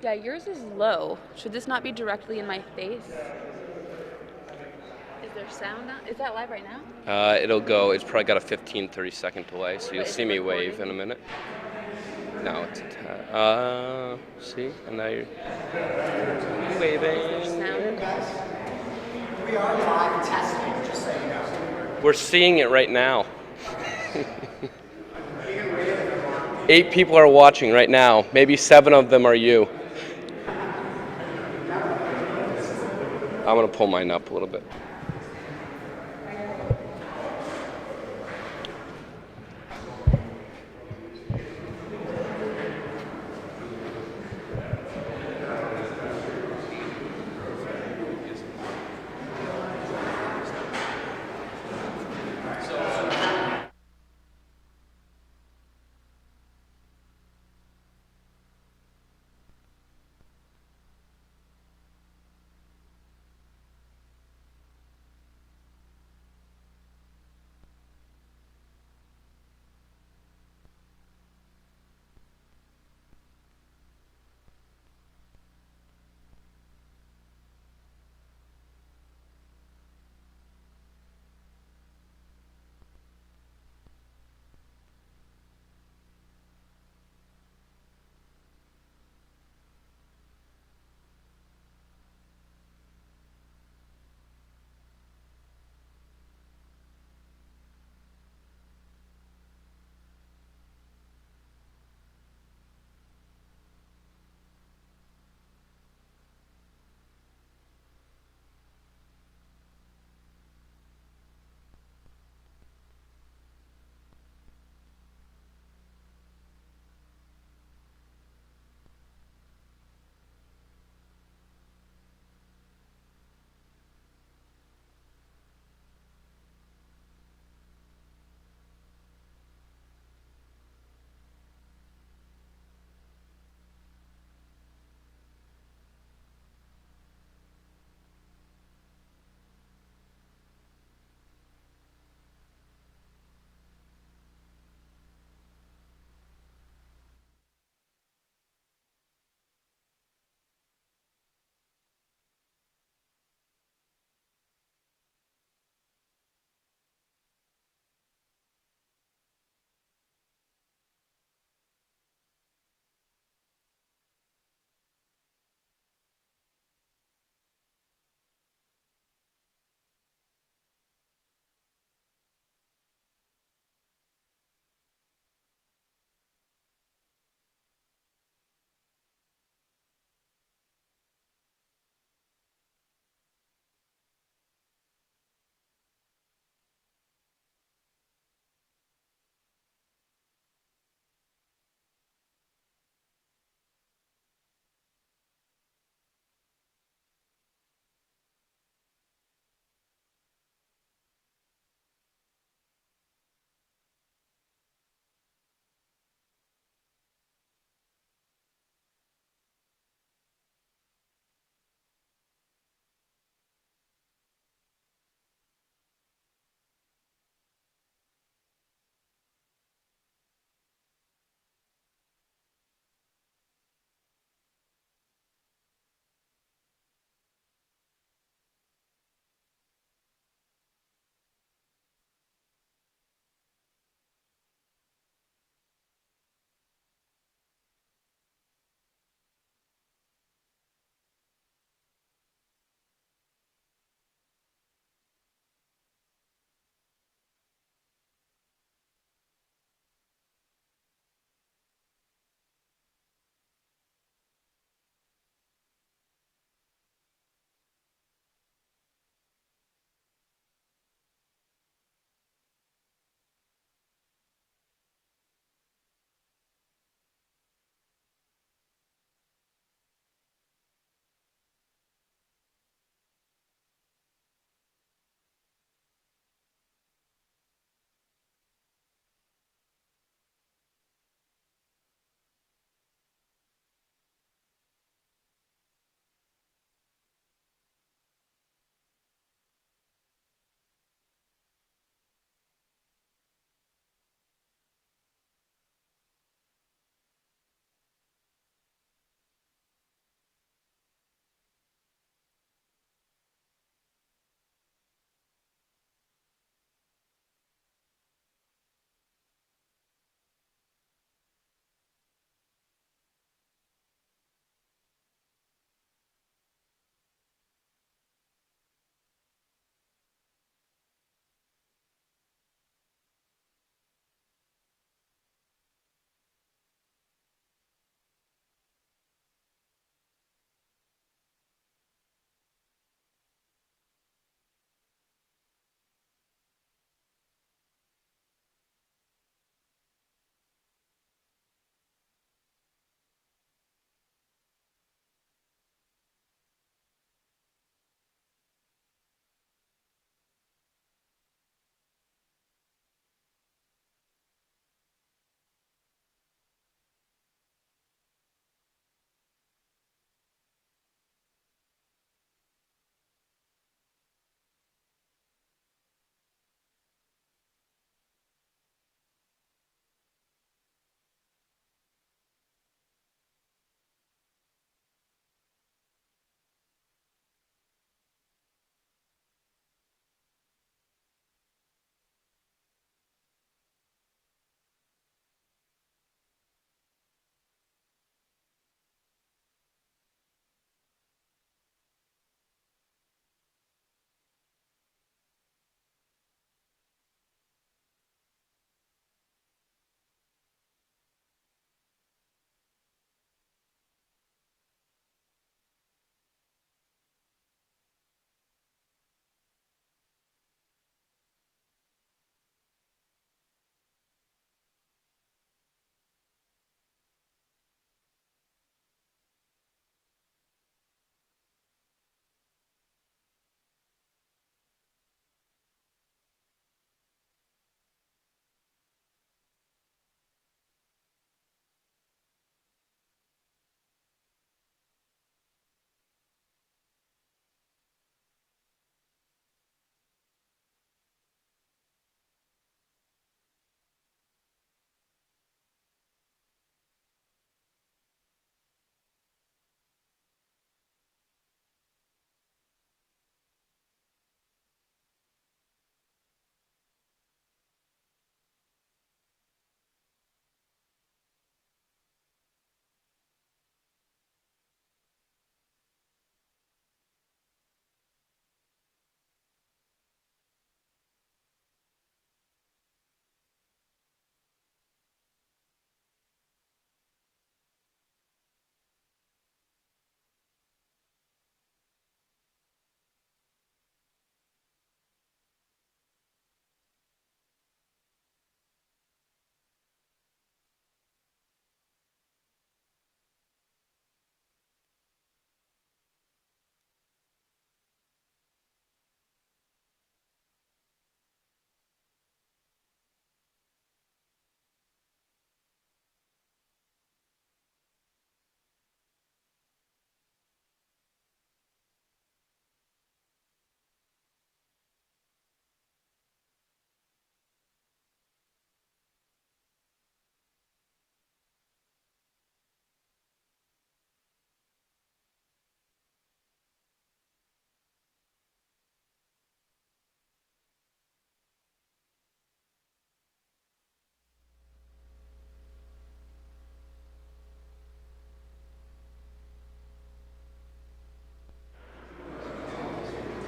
Yeah, yours is low. Should this not be directly in my face? Is there sound now? Is that live right now? It'll go. It's probably got a 15, 30-second delay, so you'll But is see it me wave in a recording? minute. No, it's see, and now you're Is there waving. sound? We are live testing, just so you know. We're seeing it right now. 8 people are watching right now. Maybe 7 of them are you. I'm gonna pull mine up a little bit.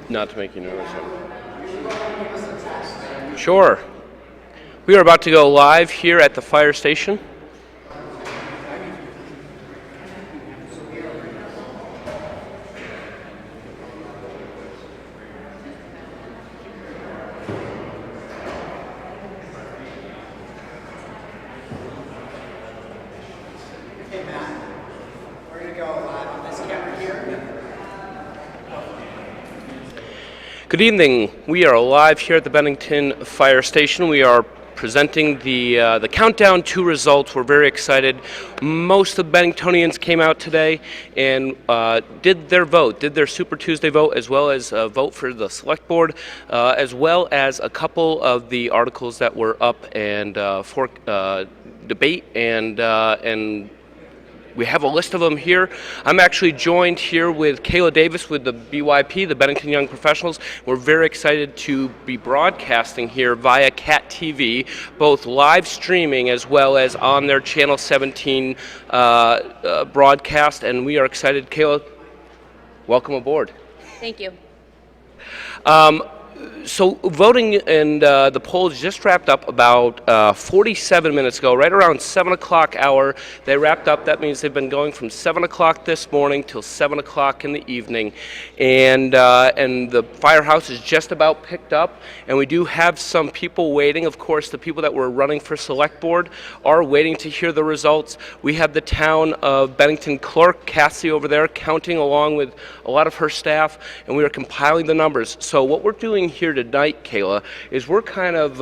Not to make you nervous. Sure. We are about to go live here at the fire station. Hey Matt, we're going to go live on this camera here. Good evening. We are live here at the Bennington Fire Station. We are presenting the countdown to results. We're very excited. Most of the Benningtonians came out today and did their Super Tuesday vote, as well as vote for the select board, as well as a couple of the articles that were up and for debate and we have a list of them here. I'm actually joined here with Kayla Davis with the BYP, the Bennington Young Professionals. We're very excited to be broadcasting here via CAT TV, both live streaming as well as on their Channel 17 broadcast. And we are excited. Kayla, welcome aboard. Thank you. So voting and the polls just wrapped up about 47 minutes ago, right around 7 o'clock hour. They wrapped up. That means they've been going from 7 o'clock this morning till 7 o'clock in the evening. And the firehouse is just about picked up. And we do have some people waiting. Of course, the people that were running for select board are waiting to hear the results. We have the town of Bennington clerk, Cassie, over there counting along with a lot of her staff. And we are compiling the numbers. So what we're doing here tonight, Kayla, is we're kind of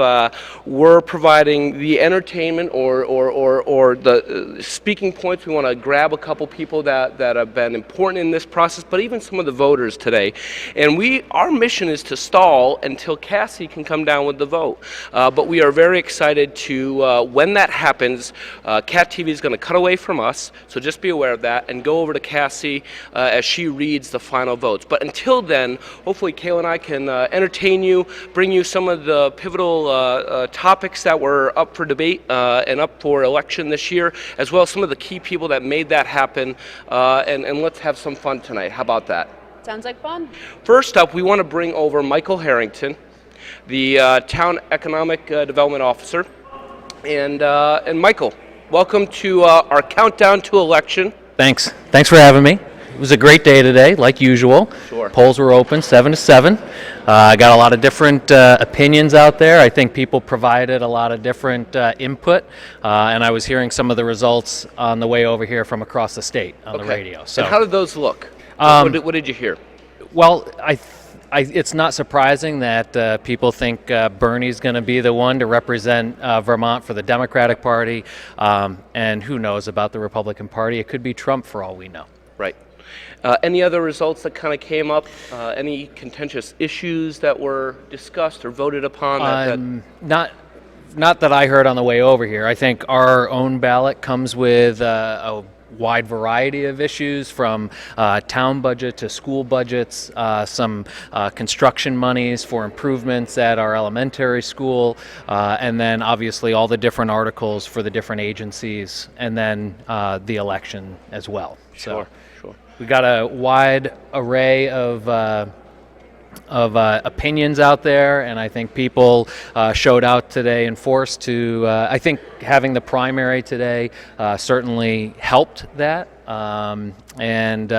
we're providing the entertainment or the speaking points. We want to grab a couple people that have been important in this process, but even some of the voters today. And our mission is to stall until Cassie can come down with the vote. But we are very excited to when that happens. Cat TV is going to cut away from us, so just be aware of that, and go over to Cassie as she reads the final votes. But until then, hopefully Kayla and I can entertain you, bring you some of the pivotal topics that were up for debate and up for election this year, as well as some of the key people that made that happen, and let's have some fun tonight. How about that? Sounds like fun. First up, we want to bring over Michael Harrington, the Town Economic Development Officer. And Michael, welcome to our countdown to election. Thanks for having me. It was a great day today, like usual. Sure. Polls were open 7 to 7. I got a lot of different opinions out there. I think people provided a lot of different input, and I was hearing some of the results on the way over here from across the state on the radio. So, and how did those look? What did you hear? Well, it's not surprising that people think Bernie's going to be the one to represent Vermont for the Democratic Party, and who knows about the Republican Party? It could be Trump for all we know. Right. Any other results that kind of came up? Any contentious issues that were discussed or voted upon? Not that I heard on the way over here. I think our own ballot comes with a wide variety of issues, from town budget to school budgets, some construction monies for improvements at our elementary school, and then obviously all the different articles for the different agencies, and then the election as well. Sure. We got a wide array of opinions out there, and I think people showed out today in force to, I think having the primary today certainly helped that, and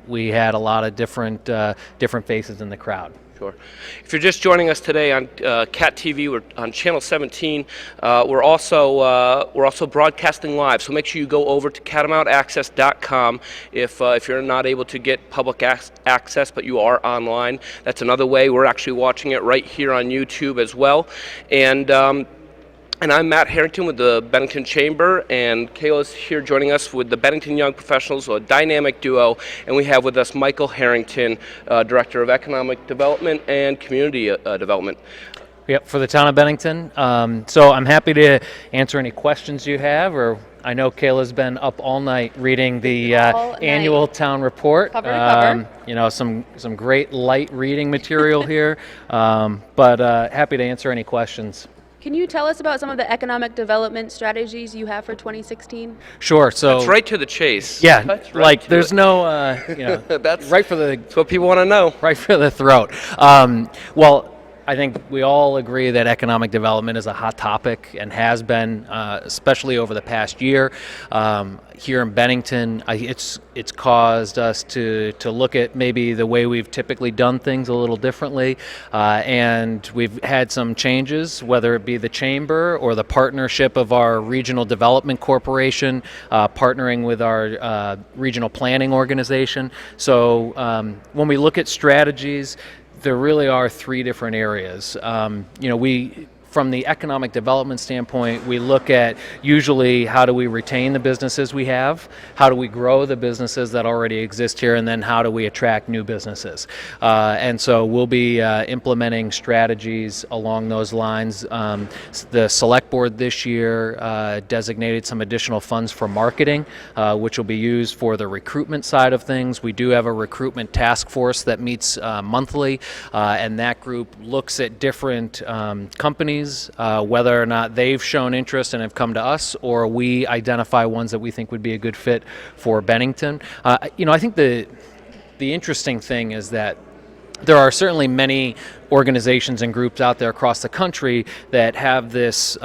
we had a lot of different faces in the crowd. Sure. If you're just joining us today on CAT TV, we're on Channel 17. We're also broadcasting live, so make sure you go over to catamountaccess.com if you're not able to get public access, but you are online. That's another way. We're actually watching it right here on YouTube as well. And I'm Matt Harrington with the Bennington Chamber, and Kayla's here joining us with the Bennington Young Professionals, a dynamic duo, and we have with us Michael Harrington, Director of Economic Development and Community Development. Yep, for the town of Bennington. So I'm happy to answer any questions you have, or I know Kayla's been up all night reading the annual town report. Cover to cover. You know, some great light reading material here, but happy to answer any questions. Can you tell us about some of the economic development strategies you have for 2016? Sure. So That's right to the chase. yeah, That's right like to there's it. no, That's right for the what people want to know. right for the throat. Well, I think we all agree that economic development is a hot topic and has been, especially over the past year. Here in Bennington, it's caused us to look at maybe the way we've typically done things a little differently, and we've had some changes, whether it be the chamber or the partnership of our regional development corporation, partnering with our regional planning organization. So when we look at strategies, there really are three different areas. From the economic development standpoint, we look at usually how do we retain the businesses we have, how do we grow the businesses that already exist here, and then how do we attract new businesses. And so we'll be implementing strategies along those lines. The select board this year designated some additional funds for marketing, which will be used for the recruitment side of things. We do have a recruitment task force that meets monthly, and that group looks at different companies, whether or not they've shown interest and have come to us, or we identify ones that we think would be a good fit for Bennington. I think the interesting thing is that there are certainly many organizations and groups out there across the country that have this,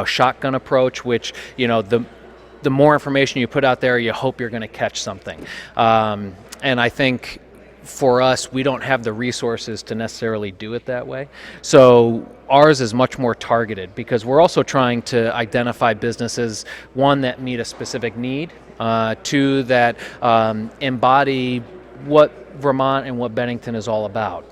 shotgun approach, which, the more information you put out there, you hope you're going to catch something. And I think for us, we don't have the resources to necessarily do it that way. So ours is much more targeted because we're also trying to identify businesses, one, that meet a specific need, two, that embody what Vermont and what Bennington is all about.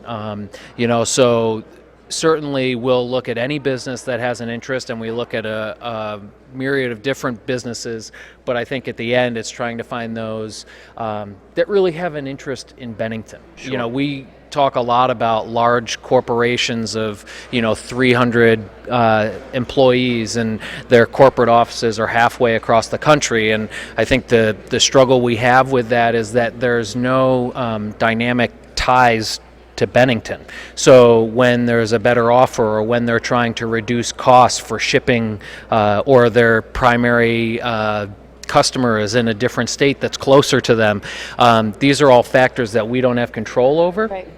So certainly we'll look at any business that has an interest, and we look at a myriad of different businesses, but I think at the end it's trying to find those that really have an interest in Bennington. Sure. We talk a lot about large corporations of 300 employees, and their corporate offices are halfway across the country, and I think the struggle we have with that is that there's no dynamic ties to Bennington. So when there's a better offer, or when they're trying to reduce costs for shipping, or their primary customer is in a different state that's closer to them, these are all factors that we don't have control over. Right.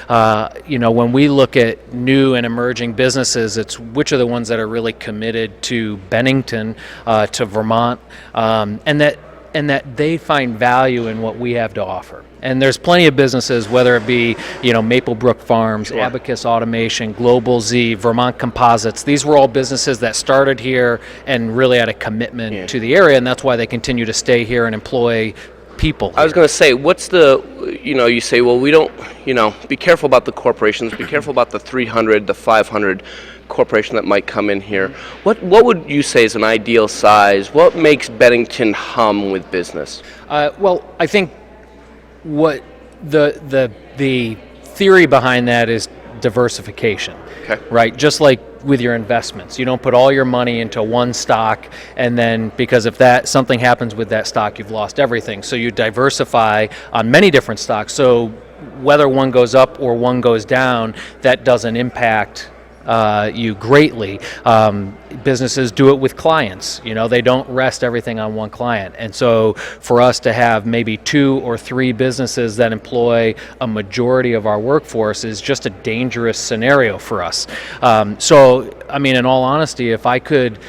When we look at new and emerging businesses, it's which are the ones that are really committed to Bennington, to Vermont, and that they find value in what we have to offer. And there's plenty of businesses, whether it be, Maplebrook Farms, Sure. Abacus Automation, Global Z, Vermont Composites. These were all businesses that started here and really had a commitment to the area, and that's why they continue to stay here and employ people. I was going to say, what's you say, well, we don't, be careful about the corporations, be careful about the 300, the 500 corporation that might come in here. What would you say is an ideal size? What makes Bennington hum with business? Well, I think what the theory behind that is diversification. Okay. Right? Just like with your investments, you don't put all your money into one stock, and then because if something happens with that stock, you've lost everything. So you diversify on many different stocks. So whether one goes up or one goes down, that doesn't impact you greatly. Businesses do it with clients. They don't rest everything on one client. And so for us to have maybe 2 or 3 businesses that employ a majority of our workforce is just a dangerous scenario for us. In all honesty, if I could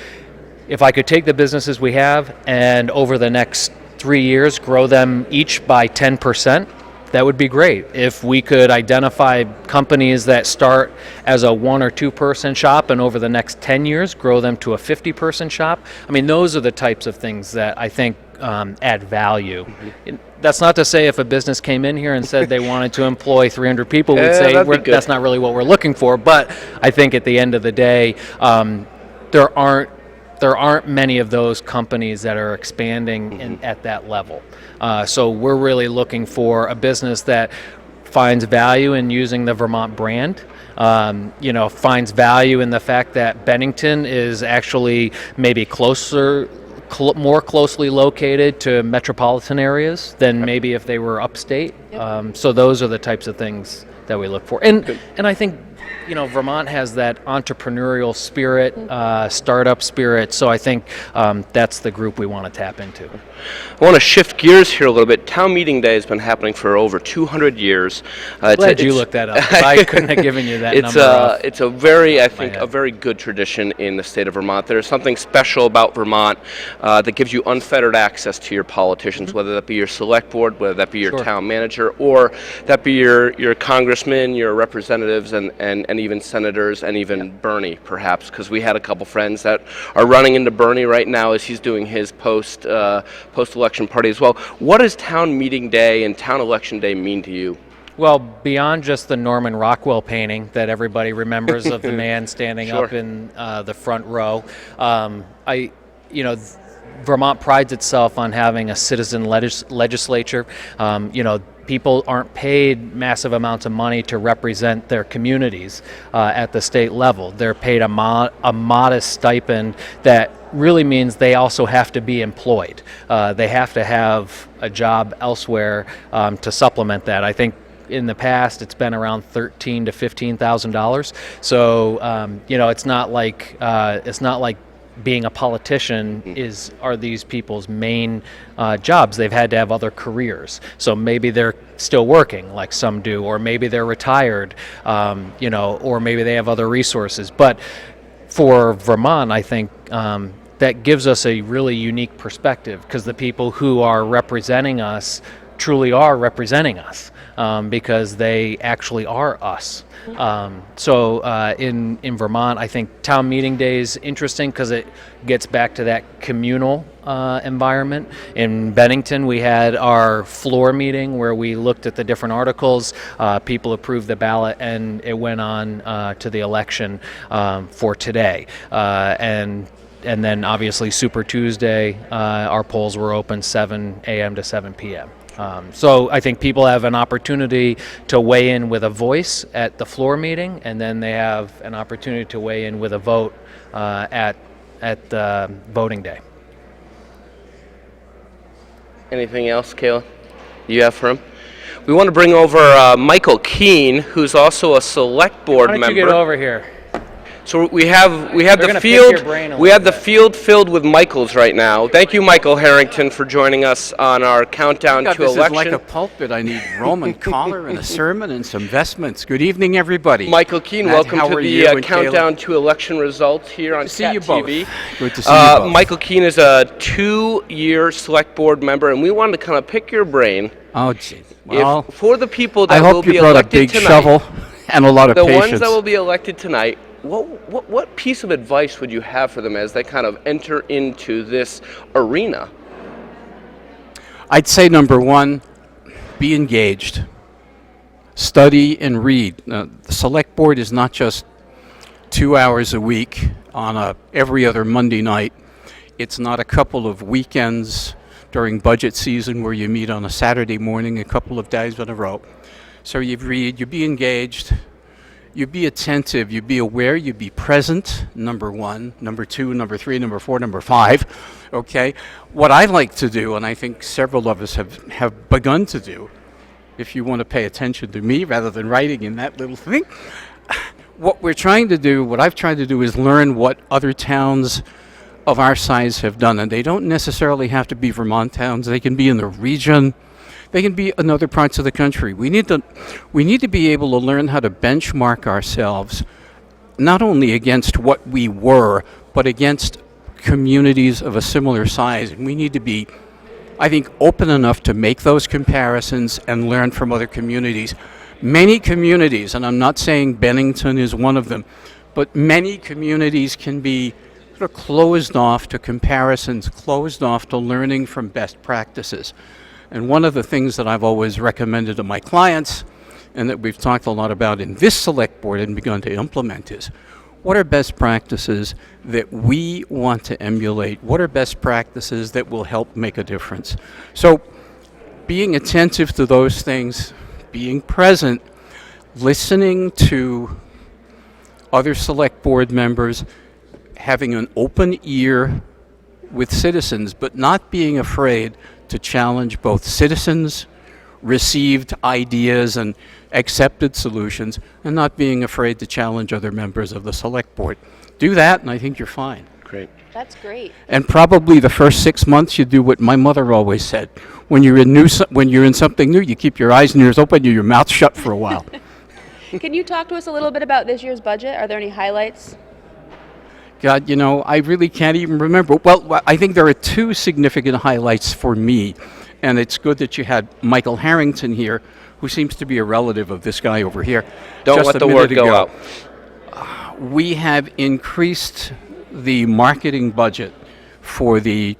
take the businesses we have and over the next 3 years grow them each by 10%, that would be great. If we could identify companies that start as a 1 or 2 person shop and over the next 10 years grow them to a 50-person shop, those are the types of things that I think add value. Mm-hmm. That's not to say if a business came in here and said they wanted to employ 300 people, we'd say that's not really what we're looking for. But I think at the end of the day, there aren't many of those companies that are expanding at that level. So we're really looking for a business that finds value in using the Vermont brand, finds value in the fact that Bennington is actually maybe more closely located to metropolitan areas than maybe if they were upstate. Yep. So those are the types of things that we look for. And I think, Vermont has that entrepreneurial spirit, startup spirit, so I think that's the group we want to tap into. I want to shift gears here a little bit. Town meeting day has been happening for over 200 years. Glad you looked that up. I couldn't have given you that number. It's a very, I think, a very good tradition in the state of Vermont. There's something special about Vermont that gives you unfettered access to your politicians, whether that be your select board, whether that be your town manager, or that be your congressmen, your representatives, and even senators, and even Bernie, perhaps, because we had a couple friends that are running into Bernie right now as he's doing his post-election party as well. What does town meeting day and town election day mean to you? Well, beyond just the Norman Rockwell painting that everybody remembers of the man standing up in the front row, Vermont prides itself on having a citizen legislature. People aren't paid massive amounts of money to represent their communities at the state level. They're paid a modest stipend that really means they also have to be employed. They have to have a job elsewhere to supplement that. I think in the past it's been around $13,000 to $15,000. So it's not like being a politician are these people's main jobs. They've had to have other careers. So maybe they're still working like some do, or maybe they're retired, or maybe they have other resources. But for Vermont, I think that gives us a really unique perspective, because the people who are representing us truly are representing us, because they actually are us. So in Vermont, I think town meeting day is interesting because it gets back to that communal environment. In Bennington, we had our floor meeting where we looked at the different articles, people approved the ballot, and it went on to the election for today. And then obviously Super Tuesday, our polls were open 7 a.m. to 7 p.m. So I think people have an opportunity to weigh in with a voice at the floor meeting, and then they have an opportunity to weigh in with a vote at voting day. Anything else, Kayla, you have for him? We want to bring over Michael Keene, who's also a select board member. Why don't you get over here? So we have the field. We have the field filled with Michaels right now. Thank you, Michael Harrington, for joining us on our countdown to this election. Is like a pulpit. I need Roman collar and a sermon and some vestments. Good evening, everybody. Michael Keene, Matt, welcome to the countdown to election results here on Cat TV. Good to see you both. Michael Keene is a 2-year select board member, and we wanted to kind of pick your brain. Oh, gee. Well, for the people that I will hope be you brought a elected big tonight, shovel and a lot of the patience. ones that will be elected tonight. What piece of advice would you have for them as they kind of enter into this arena? I'd say number one, be engaged. Study and read. The select board is not just 2 hours a week on every other Monday night. It's not a couple of weekends during budget season where you meet on a Saturday morning a couple of days in a row. So you read, you be engaged, you be attentive, you be aware, you be present, number one, number two, number three, number four, number five, okay? What I like to do, and I think several of us have begun to do, if you want to pay attention to me rather than writing in that little thing, what I've tried to do is learn what other towns of our size have done, and they don't necessarily have to be Vermont towns. They can be in the region. They can be in other parts of the country. We need to be able to learn how to benchmark ourselves, not only against what we were, but against communities of a similar size. And we need to be, I think, open enough to make those comparisons and learn from other communities. Many communities, and I'm not saying Bennington is one of them, but many communities can be sort of closed off to comparisons, closed off to learning from best practices. And one of the things that I've always recommended to my clients, and that we've talked a lot about in this select board and begun to implement, is what are best practices that we want to emulate? What are best practices that will help make a difference? So being attentive to those things, being present, listening to other select board members, having an open ear with citizens, but not being afraid to challenge both citizens, received ideas, and accepted solutions, and not being afraid to challenge other members of the select board. Do that, and I think you're fine. Great. That's great. And probably the first 6 months, you do what my mother always said: when you're in something new, you keep your eyes and ears open, and your mouth shut for a while. Can you talk to us a little bit about this year's budget? Are there any highlights? God, I really can't even remember. Well, I think there are two significant highlights for me, and it's good that you had Michael Harrington here, who seems to be a relative of this guy over here. Don't just let a the minute word go ago. out. We have increased the marketing budget for the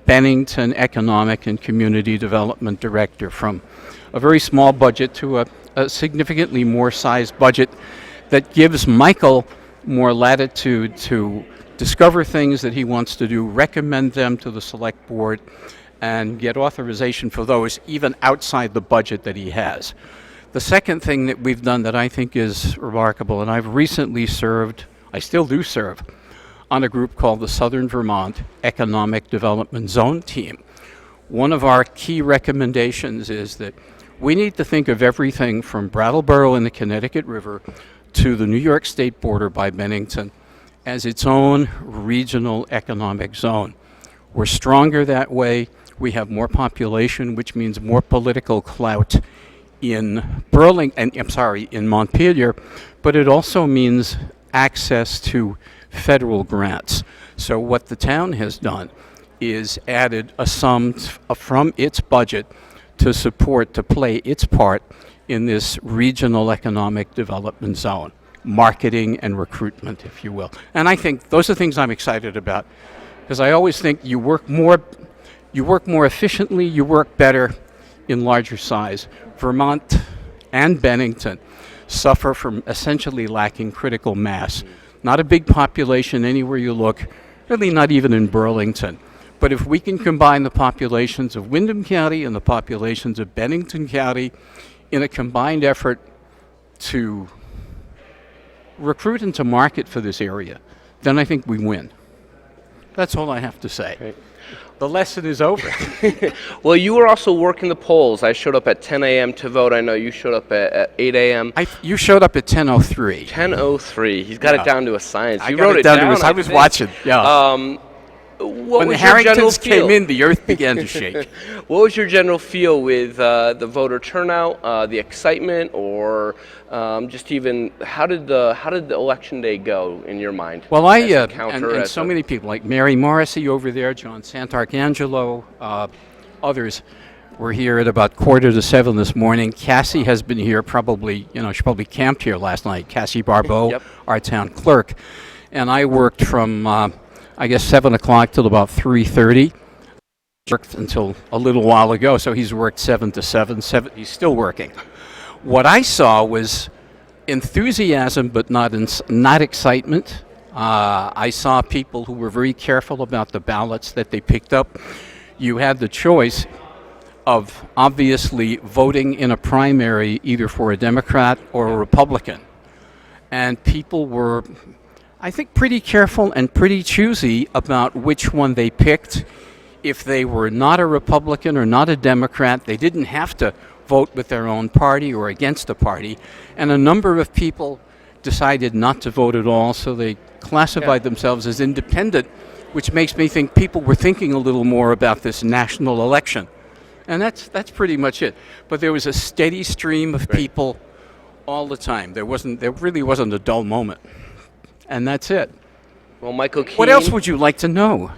Bennington Economic and Community Development Director from a very small budget to a significantly more sized budget that gives Michael more latitude to discover things that he wants to do, recommend them to the select board, and get authorization for those even outside the budget that he has. The second thing that we've done that I think is remarkable, and I've recently served, I still do serve, on a group called the Southern Vermont Economic Development Zone Team. One of our key recommendations is that we need to think of everything from Brattleboro in the Connecticut River to the New York State border by Bennington as its own regional economic zone. We're stronger that way. We have more population, which means more political clout in in Montpelier, but it also means access to federal grants. So what the town has done is added a sum from its budget to play its part in this regional economic development zone, marketing and recruitment, if you will. And I think those are things I'm excited about, because I always think you work more efficiently, you work better in larger size. Vermont and Bennington suffer from essentially lacking critical mass. Not a big population anywhere you look, really not even in Burlington. But if we can combine the populations of Windham County and the populations of Bennington County in a combined effort to recruit and to market for this area, then I think we win. That's all I have to say. Great. The lesson is over. Well, you were also working the polls. I showed up at 10 a.m. to vote. I know you showed up at 8 a.m. You showed up at 10:03. 10:03. He's got it down to a science. I You got wrote it down to down. us. I was watching. Yeah. What When the was your general Harringtons feel? came in, the earth began to shake. What was your general feel with the voter turnout, the excitement, or just even how did the election day go in your mind? Well, as a counter, and as so a- many people like Mary Morrissey over there, John Santarcangelo, others were here at about 6:45 this morning. Cassie has been here probably, she probably camped here last night. Cassie Barbeau, Yep. our town clerk, and I worked from 7 o'clock till about 3:30. Worked until a little while ago, so he's worked 7 to 7. He's still working. What I saw was enthusiasm, but not excitement. I saw people who were very careful about the ballots that they picked up. You had the choice of obviously voting in a primary either for a Democrat or a Republican. And people were, I think, pretty careful and pretty choosy about which one they picked. If they were not a Republican or not a Democrat, they didn't have to vote with their own party or against a party. And a number of people decided not to vote at all, so they classified themselves as independent, which makes me think people were thinking a little more about this national election. And that's pretty much it. But there was a steady stream of people all the time. There really wasn't a dull moment. And that's it. Well, Michael Keane. What else would you like to know?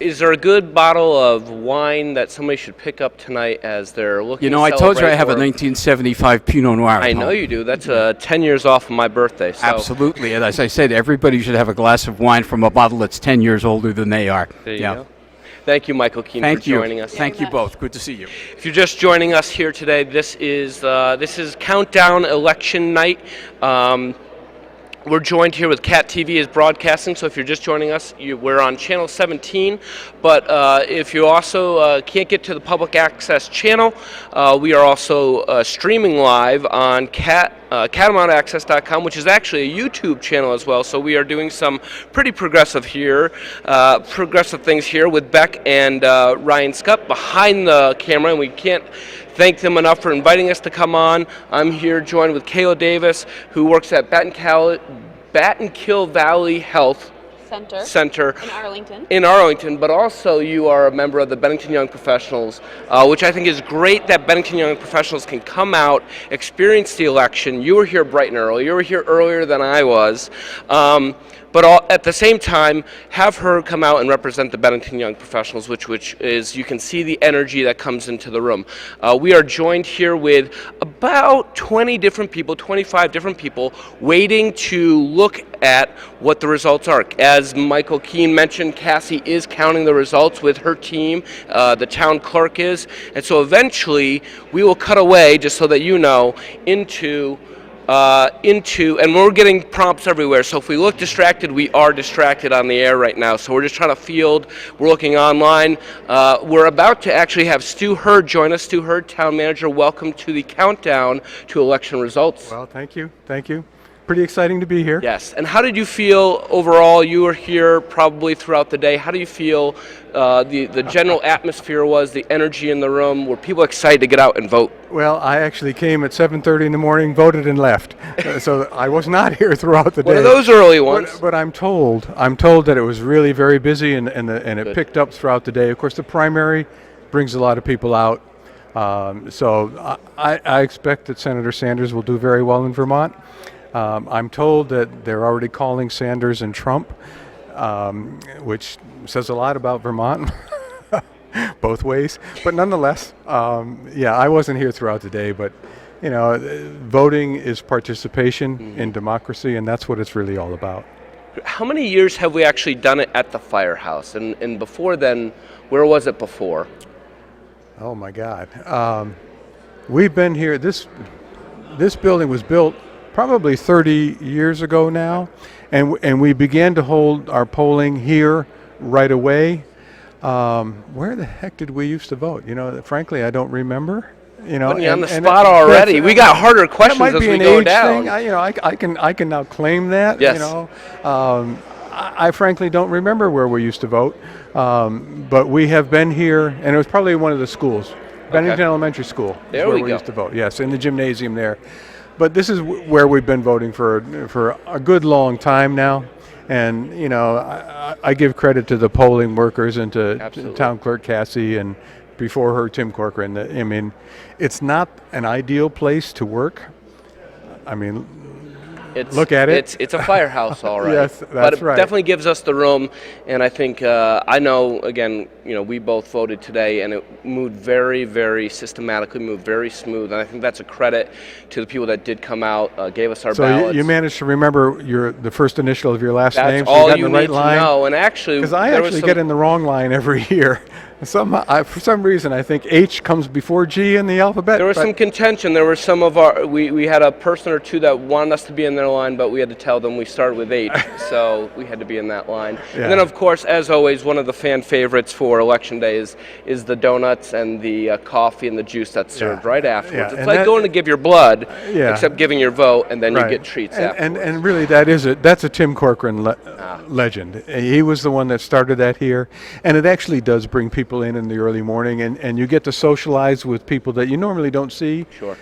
Is there a good bottle of wine that somebody should pick up tonight as they're looking? I told you I celebrate, have a or- 1975 Pinot Noir. I know you do. That's 10 years off of my birthday. So Absolutely. And as I said, everybody should have a glass of wine from a bottle that's 10 years older than they are. There you go. Thank you, Michael Keane, Thank for you. joining us. Thank you both. Good to see you. If you're just joining us here today, this is Countdown Election Night. We're joined here with Cat TV is broadcasting, so if you're just joining us, we're on channel 17. But if you also can't get to the public access channel, we are also streaming live on Cat CatamountaAccess.com, which is actually a YouTube channel as well. So we are doing some pretty progressive things here with Beck and Ryan Scutt behind the camera, and we can't thank them enough for inviting us to come on. I'm here joined with Kayla Davis, who works at Battenkill Valley Health Center in Arlington, but also you are a member of the Bennington Young Professionals, which I think is great that Bennington Young Professionals can come out, experience the election. You were here bright and early. You were here earlier than I was. But at the same time, have her come out and represent the Bennington Young Professionals, which is, you can see the energy that comes into the room. We are joined here with about 20 different people, 25 different people, waiting to look at what the results are. As Michael Keene mentioned, Cassie is counting the results with her team, the town clerk is, and so eventually we will cut away, just so that you know, into, and we're getting prompts everywhere, so if we look distracted, we are distracted on the air right now, so we're just trying to field, we're looking online. We're about to actually have Stu Hurd join us. Stu Hurd, town manager, welcome to the countdown to election results. Well, thank you. Pretty exciting to be here. Yes, and how did you feel overall? You were here probably throughout the day. How do you feel the general atmosphere was, the energy in the room? Were people excited to get out and vote? Well, I actually came at 7:30 in the morning, voted and left. So I was not here throughout the day. One of those early ones. But I'm told that it was really very busy and it picked up throughout the day. Of course, the primary brings a lot of people out. So I expect that Senator Sanders will do very well in Vermont. I'm told that they're already calling Sanders and Trump, which says a lot about Vermont, both ways. But nonetheless, I wasn't here throughout the day, but voting is participation in democracy, and that's what it's really all about. How many years have we actually done it at the firehouse? And before then, where was it before? Oh my God. We've been here, this building was built probably 30 years ago now, and we began to hold our polling here right away. Where the heck did we used to vote? Frankly, I don't remember. Putting you on the spot already. We got harder questions as we go down. I can now claim that. Yes. I frankly don't remember where we used to vote, but we have been here, and it was probably one of the schools, Bennington Elementary School. There where we we go. used to vote. Yes, in the gymnasium there. But this is where we've been voting for a good long time now, and I give credit to the polling workers and to Town Clerk Cassie and before her Tim Corcoran. I mean, it's not an ideal place to work. I mean, look at it. It's a firehouse, all right. Yes, that's but it right. definitely gives us the room, and I think I know. Again, we both voted today, and it moved very, very systematically, moved very smooth, and I think that's a credit to the people that did come out, gave us our ballots. So you managed to remember the first initial of your last That's name. So all you got you in the right need line. to know, and actually, Because I actually get in the wrong line every year. For some reason, I think H comes before G in the alphabet. There was some contention. There were some of we had a person or two that wanted us to be in their line, but we had to tell them we started with H, so we had to be in that line. Yeah. And then, of course, as always, one of the fan favorites for Election Day is the donuts and the coffee and the juice that's served right afterwards. Yeah. It's like going to give your blood, Yeah. except giving your vote, and then you Right. get treats and afterwards. really, that's a Tim Corcoran legend. He was the one that started that here, and it actually does bring people in the early morning, and you get to socialize with people that you normally don't see. Sure.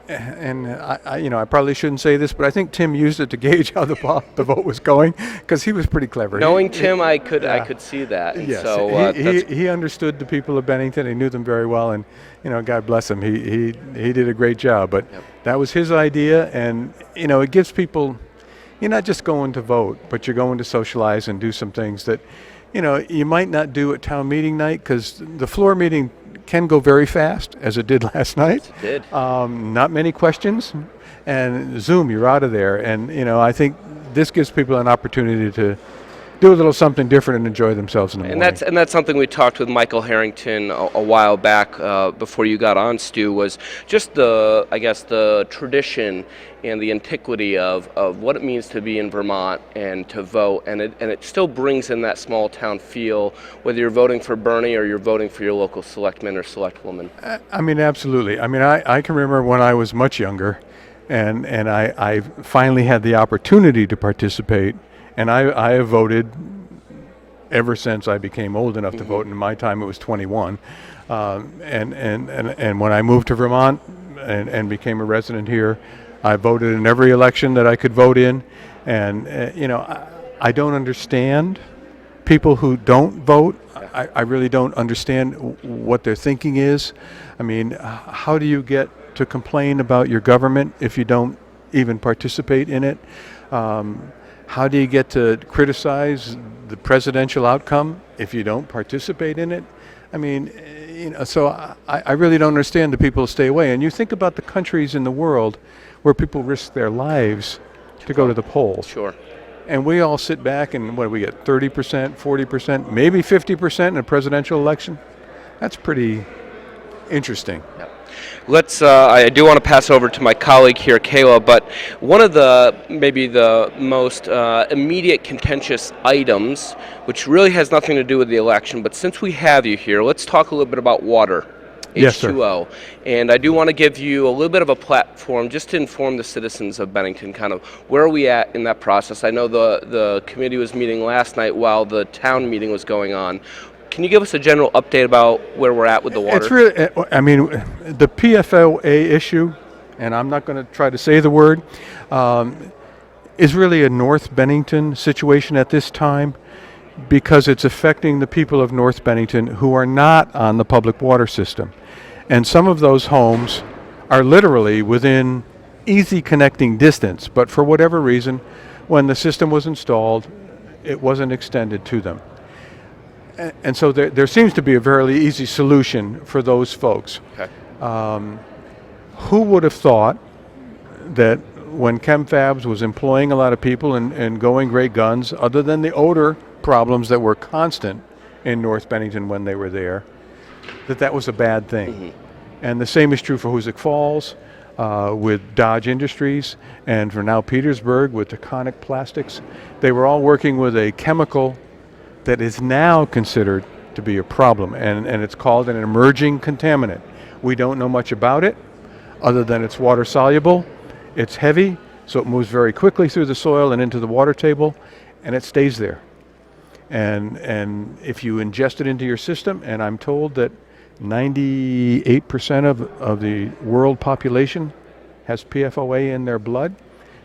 And I probably shouldn't say this, but I think Tim used it to gauge how the vote was going, because he was pretty clever. Knowing Tim, I could see that. And Yes, so he understood the people of Bennington. He knew them very well, and God bless him. He did a great job. But that was his idea, and it gives people. You're not just going to vote, but you're going to socialize and do some things that you might not do at town meeting night, because the floor meeting can go very fast, as it did last night. It did. Not many questions, and Zoom, you're out of there. And I think this gives people an opportunity to do a little something different and enjoy themselves in the morning. And that's something we talked with Michael Harrington a while back before you got on, Stu, was just the tradition and the antiquity of what it means to be in Vermont and to vote, and it still brings in that small town feel, whether you're voting for Bernie or you're voting for your local selectman or selectwoman. I mean, absolutely. I mean, I can remember when I was much younger, and I finally had the opportunity to participate, and I have voted ever since I became old enough to vote. In my time, it was 21, and when I moved to Vermont and became a resident here, I voted in every election that I could vote in, and I don't understand people who don't vote. I really don't understand what their thinking is. I mean, how do you get to complain about your government if you don't even participate in it? How do you get to criticize the presidential outcome if you don't participate in it? I mean, so I really don't understand the people who stay away. And you think about the countries in the world where people risk their lives to go to the polls. Sure. And we all sit back and what do we get, 30%, 40%, maybe 50% in a presidential election? That's pretty interesting. Yep. Let's. I do want to pass over to my colleague here, Kayla. But one of the maybe the most immediate contentious items, which really has nothing to do with the election, but since we have you here, let's talk a little bit about water. Yes, sir. H2O. And I do want to give you a little bit of a platform just to inform the citizens of Bennington kind of where are we at in that process. I know the committee was meeting last night while the town meeting was going on. Can you give us a general update about where we're at with the water? It's really, I mean, the PFOA issue, and I'm not going to try to say the word, is really a North Bennington situation at this time because it's affecting the people of North Bennington who are not on the public water system. And some of those homes are literally within easy connecting distance, but for whatever reason, when the system was installed, it wasn't extended to them. And so there seems to be a very easy solution for those folks. Okay. Who would have thought that when ChemFabs was employing a lot of people and going great guns, other than the odor problems that were constant in North Bennington when they were there, that was a bad thing. Mm-hmm. And the same is true for Hoosick Falls, with Dodge Industries, and for now Petersburg with Taconic Plastics. They were all working with a chemical that is now considered to be a problem, and it's called an emerging contaminant. We don't know much about it, other than it's water soluble, it's heavy, so it moves very quickly through the soil and into the water table, and it stays there. And if you ingest it into your system, and I'm told that 98% of the world population has PFOA in their blood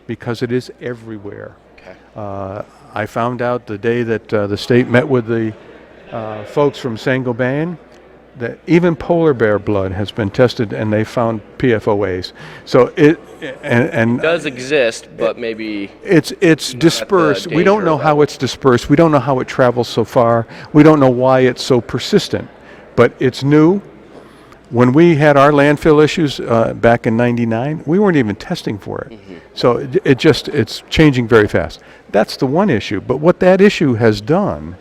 because it is everywhere. Okay. I found out the day that the state met with the folks from Saint-Gobain that even polar bear blood has been tested and they found PFOAs. So it does exist, but maybe it's dispersed. We don't know how it's dispersed. We don't know how it travels so far. We don't know why it's so persistent. But it's new. When we had our landfill issues back in '99, we weren't even testing for it. Mm-hmm. So it's changing very fast. That's the one issue. But what that issue has done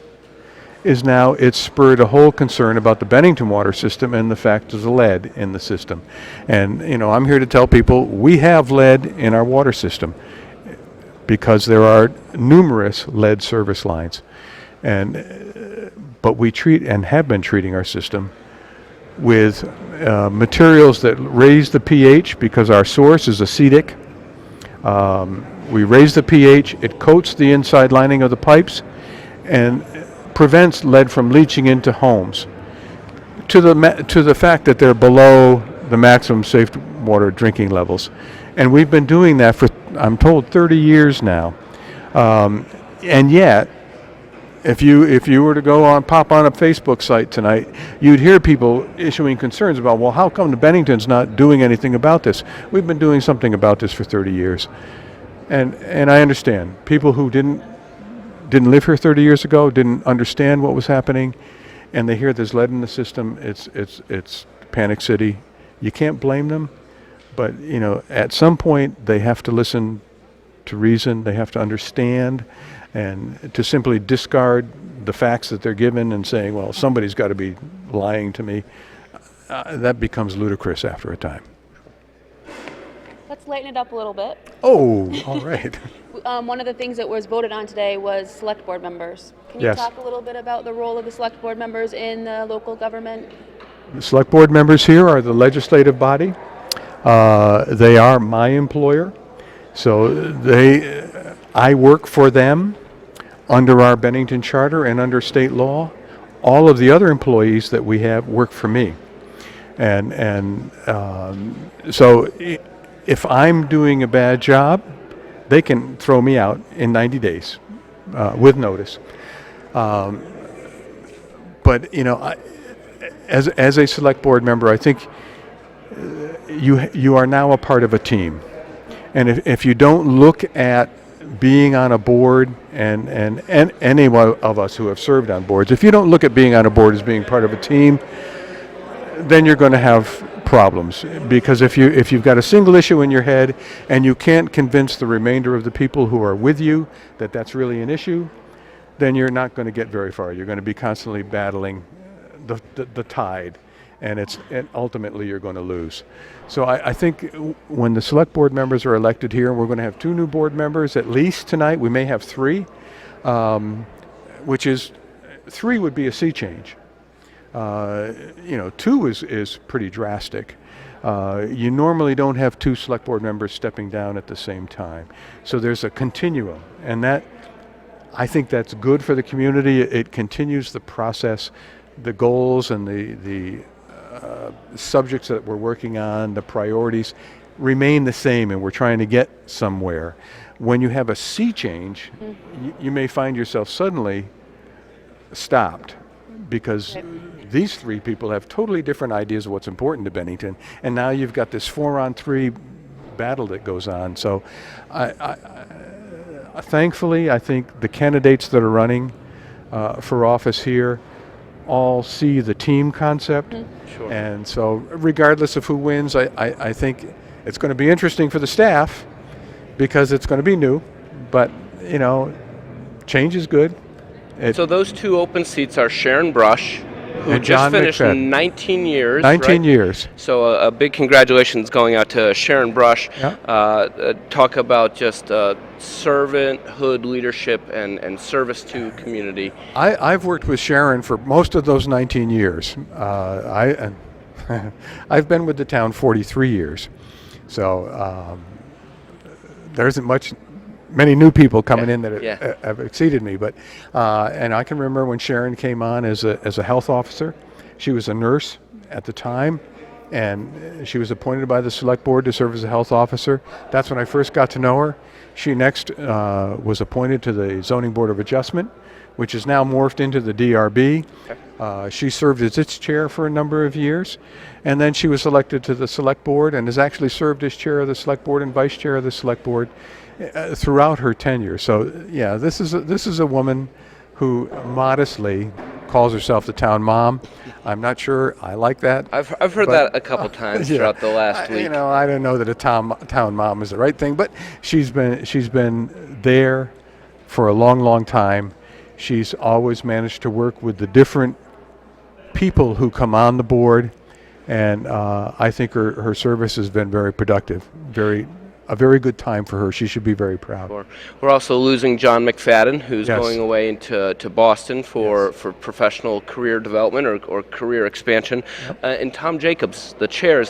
is now it's spurred a whole concern about the Bennington water system and the fact there's lead in the system. And I'm here to tell people we have lead in our water system because there are numerous lead service lines. But we treat and have been treating our system with materials that raise the pH because our source is acidic. We raise the pH, it coats the inside lining of the pipes and prevents lead from leaching into homes to the fact that they're below the maximum safe water drinking levels. And we've been doing that for, I'm told, 30 years now. And yet, if you were to pop on a Facebook site tonight, you'd hear people issuing concerns about, well, how come the Bennington's not doing anything about this? We've been doing something about this for 30 years. And I understand. People who didn't live here 30 years ago, didn't understand what was happening, and they hear there's lead in the system, it's Panic City. You can't blame them, but at some point they have to listen to reason, they have to understand, and to simply discard the facts that they're given and saying, well, somebody's got to be lying to me, that becomes ludicrous after a time. Let's lighten it up a little bit. Oh, all right. One of the things that was voted on today was select board members. Can you Yes. talk a little bit about the role of the select board members in local government? The select board members here are the legislative body. They are my employer, so I work for them under our Bennington charter and under state law. All of the other employees that we have work for me. So if I'm doing a bad job, they can throw me out in 90 days with notice. But as a select board member, I think you are now a part of a team, and if you don't look at being on a board, and any one of us who have served on boards, if you don't look at being on a board as being part of a team, then you're going to have problems. Because if you've got a single issue in your head and you can't convince the remainder of the people who are with you that that's really an issue, then you're not going to get very far. You're going to be constantly battling the tide, and ultimately you're going to lose. So I think when the select board members are elected here, and we're going to have 2 new board members at least tonight, we may have 3, which is 3 would be a sea change. 2 is pretty drastic. You normally don't have 2 select board members stepping down at the same time. So there's a continuum, and I think that's good for the community. It continues the process, the goals and the subjects that we're working on, the priorities remain the same, and we're trying to get somewhere. When you have a sea change, you may find yourself suddenly stopped, because these 3 people have totally different ideas of what's important to Bennington, and now you've got this 4-on-3 battle that goes on. So thankfully, I think the candidates that are running for office here all see the team concept. Sure. And so regardless of who wins, I think it's going to be interesting for the staff, because it's going to be new, but change is good. So those 2 open seats are Sharon Brush, who and just John finished McFadden. 19 years. 19 right? years. So a big congratulations going out to Sharon Brush. Yeah. Talk about just servanthood, leadership, and service to community. I've worked with Sharon for most of those 19 years. I've been with the town 43 years. So there isn't many new people coming in that have exceeded me, but and I can remember when Sharon came on as a health officer. She was a nurse at the time, and she was appointed by the select board to serve as a health officer. That's when I first got to know her. She next was appointed to the Zoning Board of Adjustment, which is now morphed into the DRB. She served as its chair for a number of years, and then she was elected to the select board and has actually served as chair of the select board and vice chair of the select board throughout her tenure. So yeah, this is a woman who modestly calls herself the town mom. I'm not sure I like that. I've heard that a couple times throughout the last week. I don't know that a town mom is the right thing, but she's been there for a long time. She's always managed to work with the different people who come on the board, and I think her service has been very productive, a very good time for her. She should be very proud. We're also losing John McFadden, who's going away to Boston for professional career development or career expansion. And Tom Jacobs, the chair,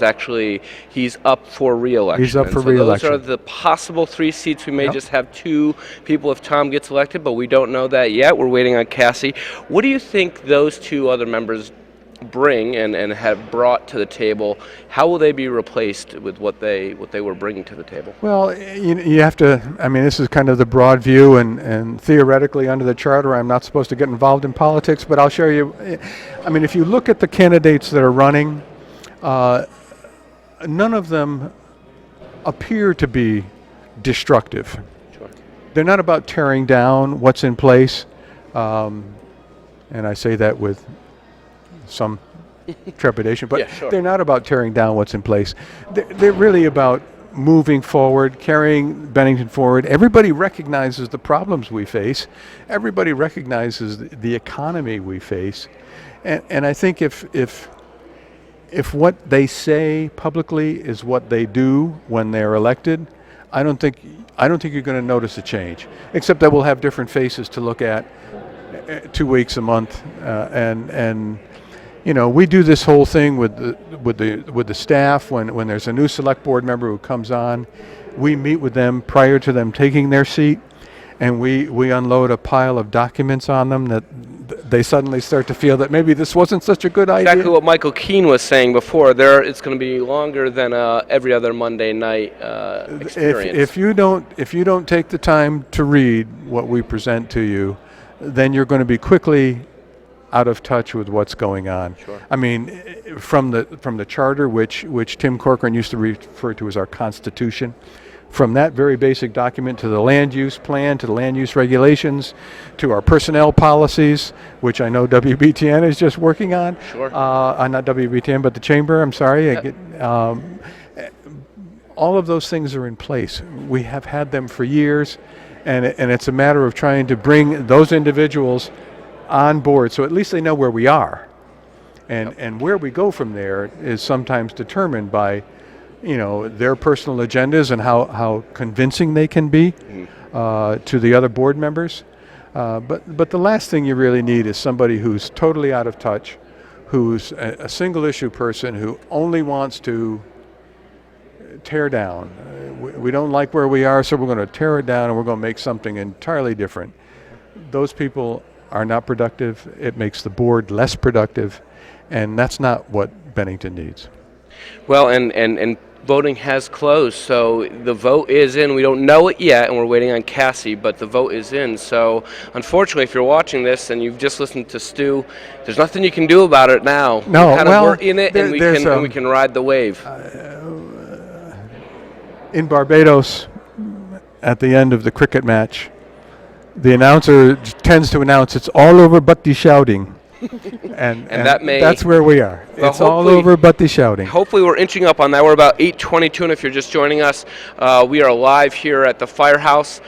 he's up for re-election. He's up for so re-election. Those are the possible 3 seats. We may just have 2 people if Tom gets elected, but we don't know that yet. We're waiting on Cassie. What do you think those 2 other members bring and have brought to the table? How will they be replaced with what they were bringing to the table? Well, you have to, this is kind of the broad view, and theoretically under the charter I'm not supposed to get involved in politics, but I'll show you. If you look at the candidates that are running, none of them appear to be destructive. Sure. They're not about tearing down what's in place, and I say that with some trepidation, but they're not about tearing down what's in place. They're really about moving forward, carrying Bennington forward. Everybody recognizes the problems we face. Everybody recognizes the economy we face. And I think if what they say publicly is what they do when they're elected, I don't think you're going to notice a change, except that we'll have different faces to look at 2 weeks a month, and we do this whole thing with the staff when there's a new select board member who comes on. We meet with them prior to them taking their seat, and we unload a pile of documents on them that they suddenly start to feel that maybe this wasn't such a good idea. Exactly what Michael Keane was saying before. It's going to be longer than every other Monday night experience. If you don't take the time to read what we present to you, then you're going to be quickly out of touch with what's going on. Sure. I mean, from the charter, which Tim Corcoran used to refer to as our Constitution, from that very basic document to the land use plan, to the land use regulations, to our personnel policies, which I know WBTN is just working on. Sure. Not WBTN, but the chamber. I'm sorry. Yep. All of those things are in place. We have had them for years, and it's a matter of trying to bring those individuals on board so at least they know where we are. And where we go from there is sometimes determined by their personal agendas and how convincing they can be to the other board members. But the last thing you really need is somebody who's totally out of touch, who's a single issue person who only wants to tear down. We don't like where we are, so we're going to tear it down and we're going to make something entirely different. Those people are not productive. It makes the board less productive, and that's not what Bennington needs. Well, and voting has closed, so the vote is in. We don't know it yet, and we're waiting on Cassie, but the vote is in. So, unfortunately, if you're watching this and you've just listened to Stu, there's nothing you can do about it now. No, we're in it, and we can ride the wave. In Barbados, at the end of the cricket match, the announcer tends to announce, "It's all over but the shouting." and that's where we are. Well, it's all over but the shouting. Hopefully we're inching up on that. We're about 8:22, and if you're just joining us, we are live here at the Firehouse.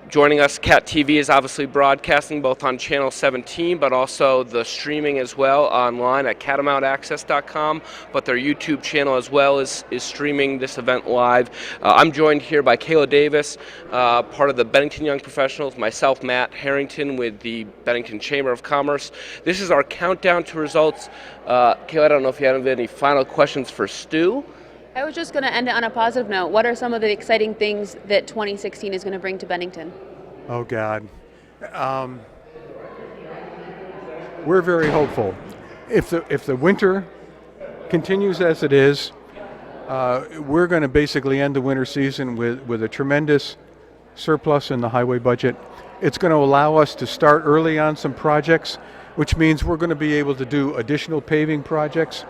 Joining us, Cat TV is obviously broadcasting both on Channel 17, but also the streaming as well online at catamountaccess.com. But their YouTube channel as well is streaming this event live. I'm joined here by Kayla Davis, part of the Bennington Young Professionals, myself, Matt Harrington, with the Bennington Chamber of Commerce. This is our countdown to results. Kayla, I don't know if you have any final questions for Stu. I was just going to end it on a positive note. What are some of the exciting things that 2016 is going to bring to Bennington? Oh, God. We're very hopeful. If the winter continues as it is, we're going to basically end the winter season with a tremendous surplus in the highway budget. It's going to allow us to start early on some projects, which means we're going to be able to do additional paving projects.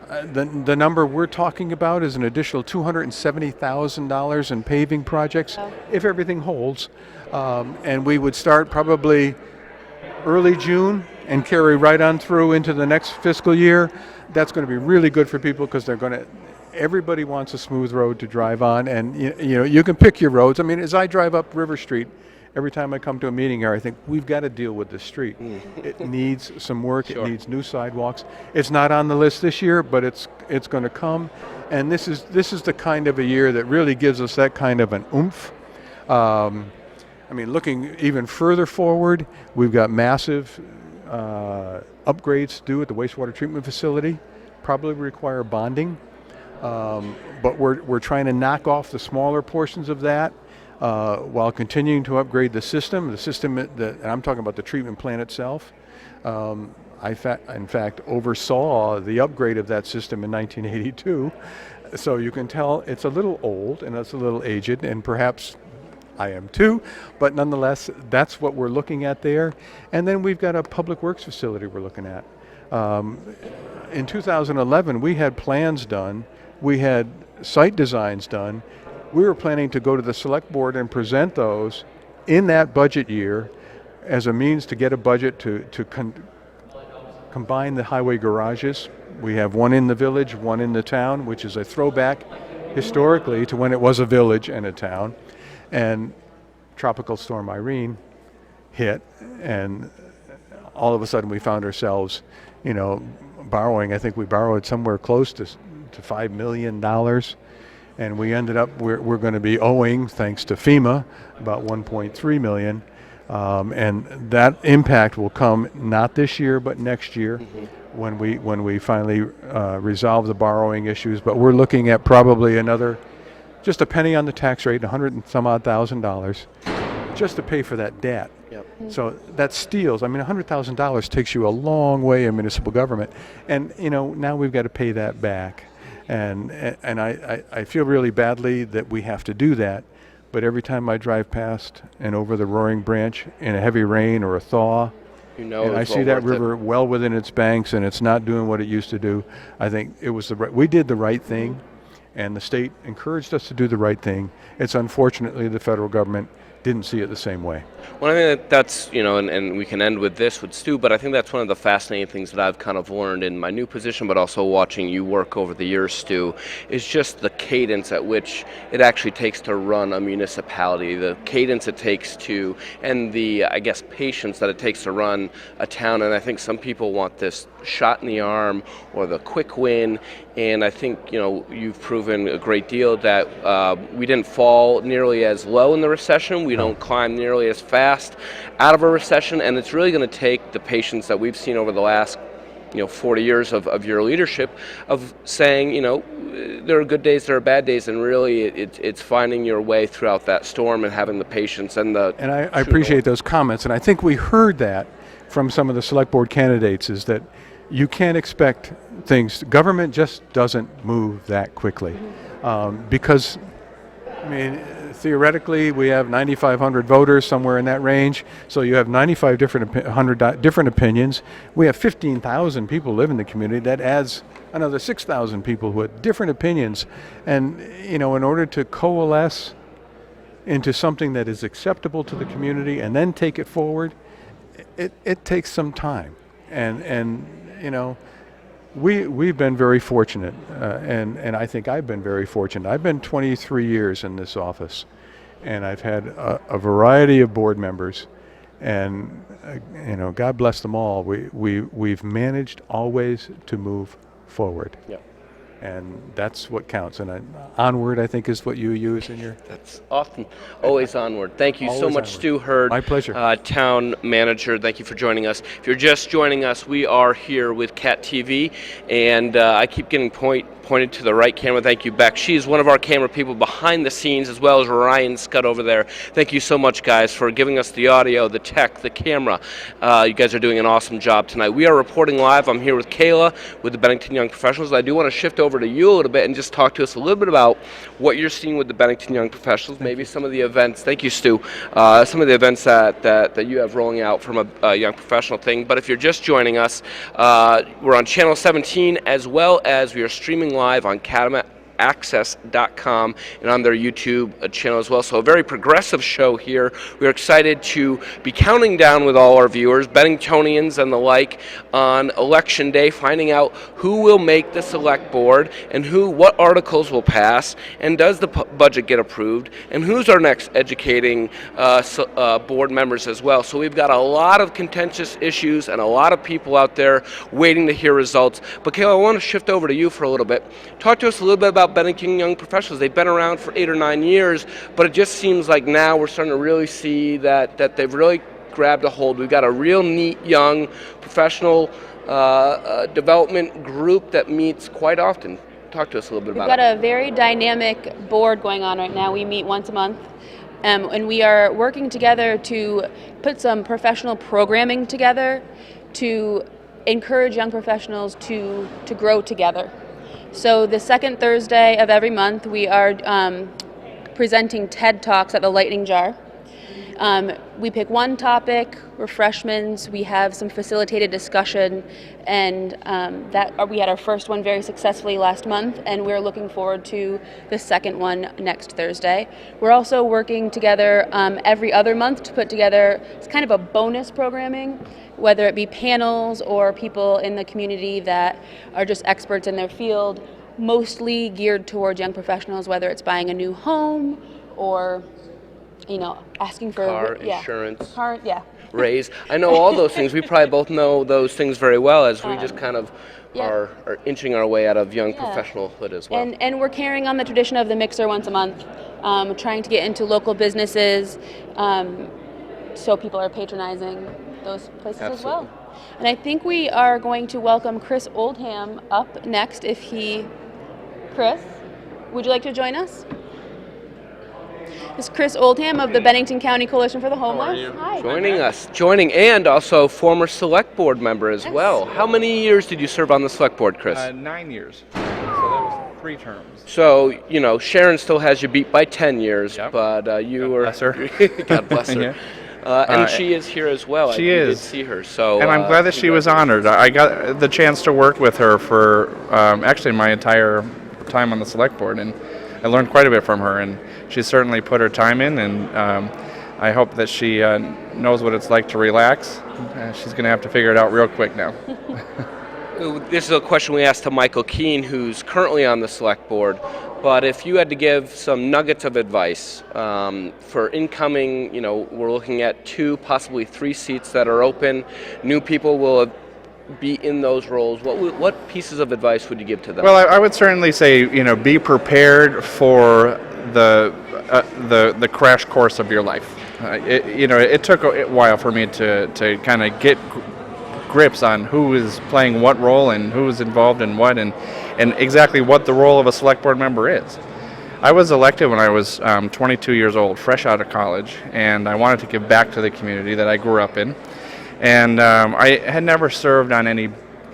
The number we're talking about is an additional $270,000 in paving projects, if everything holds. And we would start probably early June and carry right on through into the next fiscal year. That's going to be really good for people because everybody wants a smooth road to drive on, and you can pick your roads. I mean, as I drive up River Street, every time I come to a meeting here, I think we've got to deal with this street. It needs some work. Sure. It needs new sidewalks. It's not on the list this year, but it's going to come. And this is the kind of a year that really gives us that kind of an oomph. I mean, looking even further forward, we've got massive upgrades to do at the wastewater treatment facility. Probably require bonding, but we're trying to knock off the smaller portions of that. While continuing to upgrade the system and I'm talking about the treatment plant itself. I in fact oversaw the upgrade of that system in 1982, so you can tell it's a little old and it's a little aged, and perhaps I am too, but nonetheless, that's what we're looking at there. And then we've got a public works facility we're looking at. In 2011, we had plans done, we had site designs done. We were planning to go to the select board and present those in that budget year as a means to get a budget to combine the highway garages. We have one in the village, one in the town, which is a throwback historically to when it was a village and a town. And Tropical Storm Irene hit, and all of a sudden we found ourselves, borrowing. I think we borrowed somewhere close to $5 million. And we ended up, we're going to be owing, thanks to FEMA, about $1.3 million. And that impact will come not this year, but next year when we finally resolve the borrowing issues. But we're looking at probably another, just a penny on the tax rate, $100 and some odd $1,000, just to pay for that debt. Yep. So that steals. I mean, $100,000 takes you a long way in municipal government, and now we've got to pay that back, and I feel really badly that we have to do that. But every time I drive past and over the Roaring Branch in a heavy rain or a thaw, and I it's see well that worth it. river well within its banks and it's not doing what it used to do, I think it was we did the right thing, and the state encouraged us to do the right thing. It's unfortunately the federal government didn't see it the same way. Well, I think that's, and we can end with this with Stu, but I think that's one of the fascinating things that I've kind of learned in my new position, but also watching you work over the years, Stu, is just the cadence at which it actually takes to run a municipality, the cadence it takes to, and the, I guess, patience that it takes to run a town. And I think some people want this shot in the arm or the quick win, and I think, you've proven a great deal that we didn't fall nearly as low in the recession. We don't climb nearly as fast out of a recession, and it's really going to take the patience that we've seen over the last 40 years of your leadership of saying, there are good days, there are bad days, and really it's finding your way throughout that storm and having the patience and the... And I appreciate those comments, and I think we heard that from some of the select board candidates, is that you can't expect things, government just doesn't move that quickly. Because, I mean, theoretically, we have 9,500 voters, somewhere in that range. So you have 95 different opinions. We have 15,000 people live in the community. That adds another 6,000 people with different opinions. And, in order to coalesce into something that is acceptable to the community and then take it forward, it takes some time. And we've been very fortunate, and I think I've been very fortunate. I've been 23 years in this office, and I've had a variety of board members, and God bless them all. We've managed always to move forward. Yeah. And that's what counts. And onward, I think, is what you use in your... That's often, always onward. Thank you so Always much, onward. Stu Hurd. My pleasure. Town manager, thank you for joining us. If you're just joining us, we are here with Cat TV, and I keep getting pointed to the right camera. Thank you, Beck. She's one of our camera people behind the scenes, as well as Ryan Scott over there. Thank you so much, guys, for giving us the audio, the tech, the camera. You guys are doing an awesome job tonight. We are reporting live. I'm here with Kayla with the Bennington Young Professionals. I do want to shift over to you a little bit and just talk to us a little bit about what you're seeing with the Bennington Young Professionals, maybe some of the events. Thank you, Stu. Some of the events that you have rolling out from a young professional thing. But if you're just joining us, we're on Channel 17, as well as we are streaming live on CatamatAccess.com and on their YouTube channel as well. So a very progressive show here. We're excited to be counting down with all our viewers, Benningtonians and the like, on Election Day, finding out who will make the select board and what articles will pass, and does the budget get approved, and who's our next educating board members as well. So we've got a lot of contentious issues and a lot of people out there waiting to hear results. But Kayla, I want to shift over to you for a little bit. Talk to us a little bit about Bennington Young Professionals. They've been around for 8 or 9 years, but it just seems like now we're starting to really see that they've really grabbed a hold. We've got a real neat young professional development group that meets quite often. Talk to us a little bit about it. We've got a very dynamic board going on right now. We meet once a month, and we are working together to put some professional programming together to encourage young professionals to grow together. So the second Thursday of every month, we are presenting TED Talks at the Lightning Jar. We pick one topic, refreshments, we have some facilitated discussion, and we had our first one very successfully last month, and we're looking forward to the second one next Thursday. We're also working together every other month to put together kind of a bonus programming, whether it be panels or people in the community that are just experts in their field, mostly geared towards young professionals, whether it's buying a new home or asking for Car insurance, raise. I know all those things. We probably both know those things very well as we just kind of are inching our way out of young professionalhood as well. And we're carrying on the tradition of the mixer once a month, trying to get into local businesses, so people are patronizing those places as well. Absolutely. And I think we are going to welcome Chris Oldham up next. Chris, would you like to join us? This is Chris Oldham of the Bennington County Coalition for the Homeless. Hi. Joining, and also former select board member as well. How many years did you serve on the select board, Chris? 9 years. So that was 3 terms. So, Sharon still has you beat by 10 years, Yep. but you were... Bless her. God bless her. Yeah. And she is here as well. She I is. did see her. So, And I'm glad that she was honored. I got the chance to work with her for actually my entire time on the select board, and I learned quite a bit from her, and she certainly put her time in, and I hope that she knows what it's like to relax. She's going to have to figure it out real quick now. This is a question we asked to Michael Keene, who's currently on the select board. But if you had to give some nuggets of advice for incoming, we're looking at 2, possibly 3 seats that are open. New people will be in those roles. What pieces of advice would you give to them? Well, I would certainly say, be prepared for the crash course of your life. It took a while for me to kind of get grips on who is playing what role and who is involved in what, and exactly what the role of a select board member is. I was elected when I was 22 years old, fresh out of college, and I wanted to give back to the community that I grew up in. And I had never served on any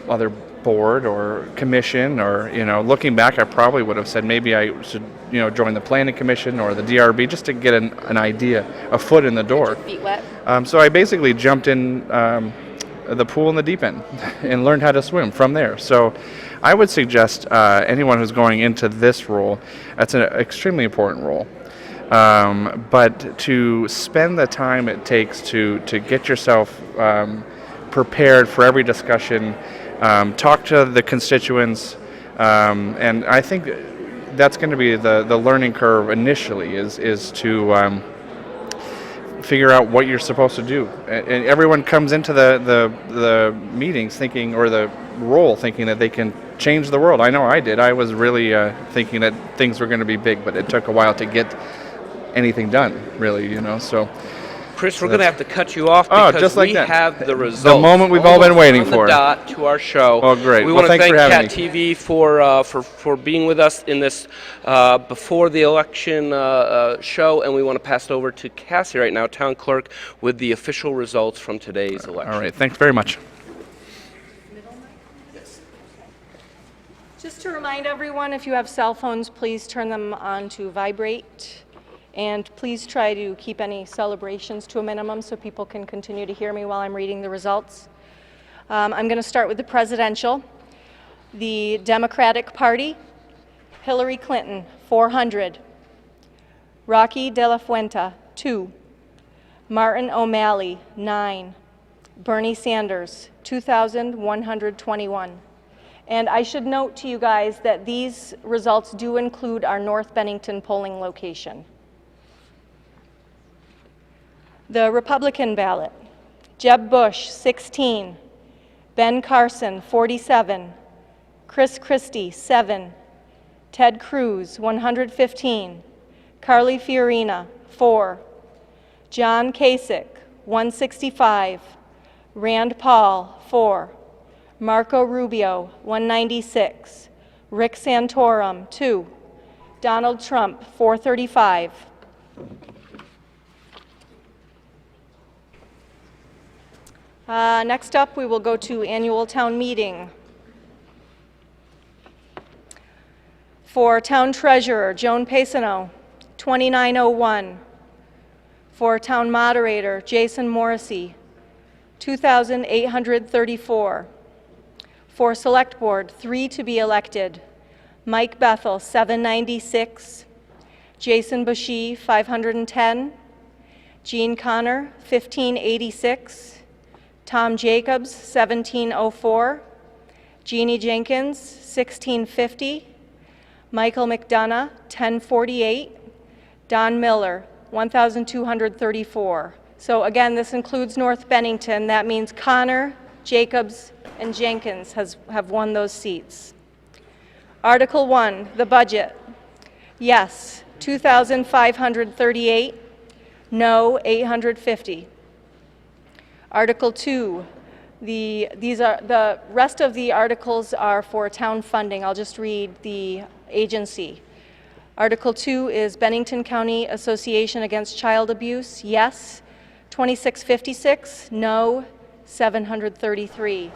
other board or commission, or looking back, I probably would have said maybe I should join the planning commission or the DRB just to get an idea, a foot in the door. Get your feet wet. So I basically jumped in the pool in the deep end and learned how to swim from there. So I would suggest anyone who's going into this role, that's an extremely important role. But to spend the time it takes to get yourself prepared for every discussion, talk to the constituents, and I think that's going to be the learning curve initially is to figure out what you're supposed to do. And everyone comes into the meetings thinking, or the role thinking, that they can change the world. I know I did. I was really thinking that things were going to be big, but it took a while to get anything done, really, so. Chris, we're going to have to cut you off because just like we that. have the results. The moment we've all been waiting on for. The dot to our show. Oh, great. We Well, want to thanks thank for having Cat me. TV for being with us in this before the election show, and we want to pass it over to Cassie right now, town clerk, with the official results from today's election. All right, thanks very much. Just to remind everyone, if you have cell phones, please turn them on to vibrate. And please try to keep any celebrations to a minimum so people can continue to hear me while I'm reading the results. I'm going to start with the presidential. The Democratic Party, Hillary Clinton, 400. Rocky De La Fuente, 2. Martin O'Malley, 9. Bernie Sanders, 2,121. And I should note to you guys that these results do include our North Bennington polling location. The Republican ballot, Jeb Bush, 16. Ben Carson, 47. Chris Christie, 7. Ted Cruz, 115. Carly Fiorina, 4. John Kasich, 165. Rand Paul, 4. Marco Rubio, 196. Rick Santorum, 2. Donald Trump, 435. Next up, we will go to annual town meeting. For town treasurer, Joan Paisano, 2901. For town moderator, Jason Morrissey, 2,834. For select board, 3 to be elected. Mike Bethel, 796. Jason Bushy, 510. Jean Connor, 1586. Tom Jacobs, 1704. Jeannie Jenkins, 1650. Michael McDonough, 1048. Don Miller, 1,234. So again, this includes North Bennington. That means Connor, Jacobs, and Jenkins have won those seats. Article 1, the budget. Yes, 2,538. No, 850. Article 2, the rest of the articles are for town funding. I'll just read the agency. Article 2 is Bennington County Association Against Child Abuse, yes, 2656, no, 733.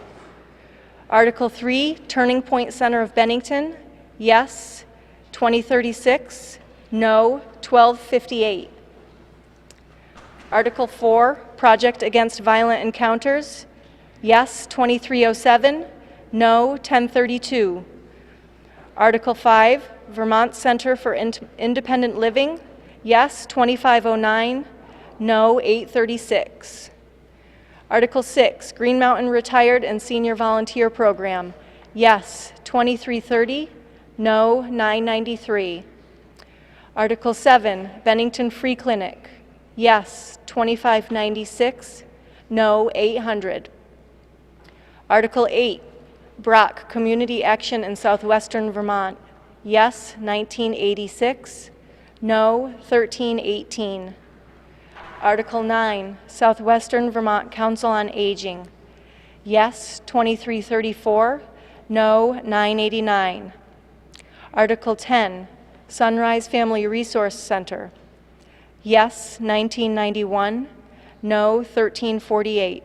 Article 3, Turning Point Center of Bennington, yes, 2036, no, 1258. Article 4, Project Against Violent Encounters, yes, 2307, no, 1032. Article 5, Vermont Center for Independent Living, yes, 2509, no, 836. Article 6, Green Mountain Retired and Senior Volunteer Program, yes, 2330, no, 993. Article 7, Bennington Free Clinic, yes, 2596, no, 800. Article 8, Brock Community Action in Southwestern Vermont, yes, 1986, no, 1318. Article 9, Southwestern Vermont Council on Aging, yes, 2334, no, 989. Article 10, Sunrise Family Resource Center, yes, 1991, no, 1348.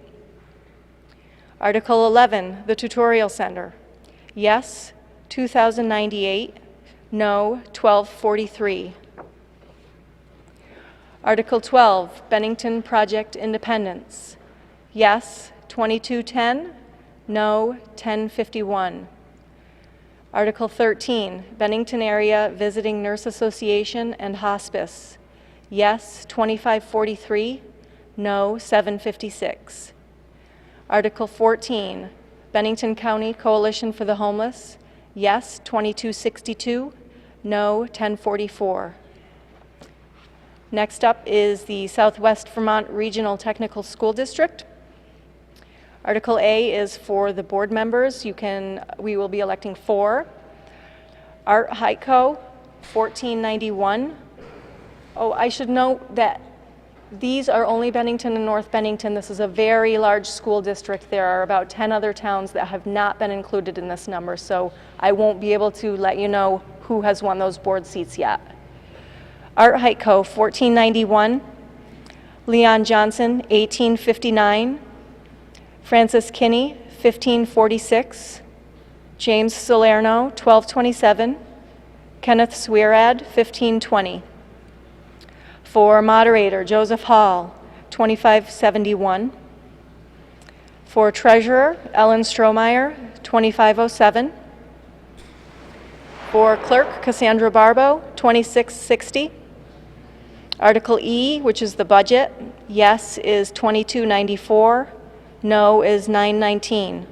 Article 11, the Tutorial Center, yes, 2098, no, 1243. Article 12, Bennington Project Independence, yes, 2210, no, 1051. Article 13, Bennington Area Visiting Nurse Association and Hospice, yes, 2543, no, 756. Article 14, Bennington County Coalition for the Homeless, yes, 2262, no, 1044. Next up is the Southwest Vermont Regional Technical School District. Article A is for the board members. We will be electing 4. Art Heitko, 1491. Oh, I should note that these are only Bennington and North Bennington. This is a very large school district. There are about 10 other towns that have not been included in this number, so I won't be able to let you know who has won those board seats yet. Art Heitko, 1491. Leon Johnson, 1859. Francis Kinney, 1546. James Salerno, 1227. Kenneth Swierad, 1520. For moderator, Joseph Hall, 2571. For treasurer, Ellen Strohmeyer, 2507. For clerk, Cassandra Barbo, 2660. Article E, which is the budget, yes is 2294, no is 919.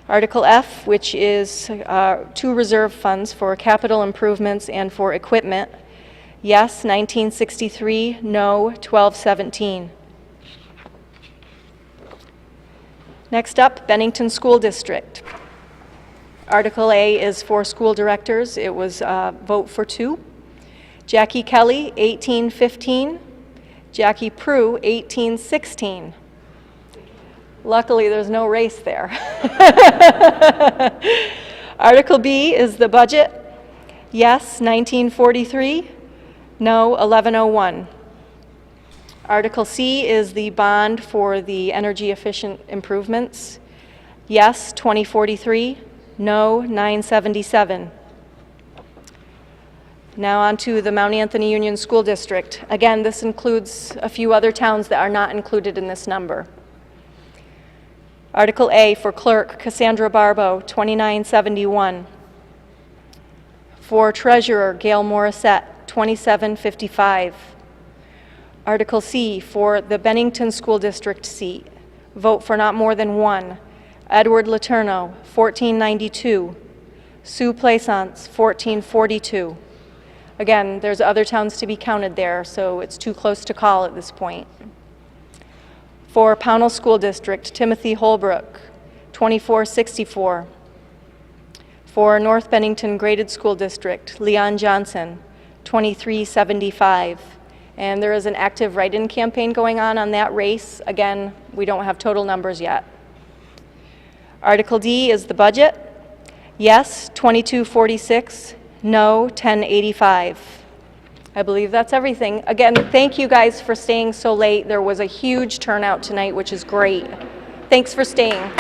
Article F, which is 2 reserve funds for capital improvements and for equipment, yes 1963, no 1217. Next up, Bennington School District. Article A is for school directors. It was vote for 2. Jackie Kelly, 1815. Jackie Prue, 1816. Luckily, there's no race there. Article B is the budget. Yes, 1943. No, 1101. Article C is the bond for the energy efficient improvements. Yes, 2043. No, 977. Now on to the Mount Anthony Union School District. Again, this includes a few other towns that are not included in this number. Article A for clerk, Cassandra Barbo, 2971. For treasurer, Gail Morissette, 2755. Article C for the Bennington School District seat. Vote for not more than 1. Edward Letourneau, 1492. Sue Plaisance, 1442. Again, there's other towns to be counted there, so it's too close to call at this point. For Pownell School District, Timothy Holbrook, 2464. For North Bennington Graded School District, Leon Johnson, 2375. And there is an active write-in campaign going on that race. Again, we don't have total numbers yet. Article D is the budget. Yes, 2246. No, 1085. I believe that's everything. Again, thank you guys for staying so late. There was a huge turnout tonight, which is great. Thanks for staying.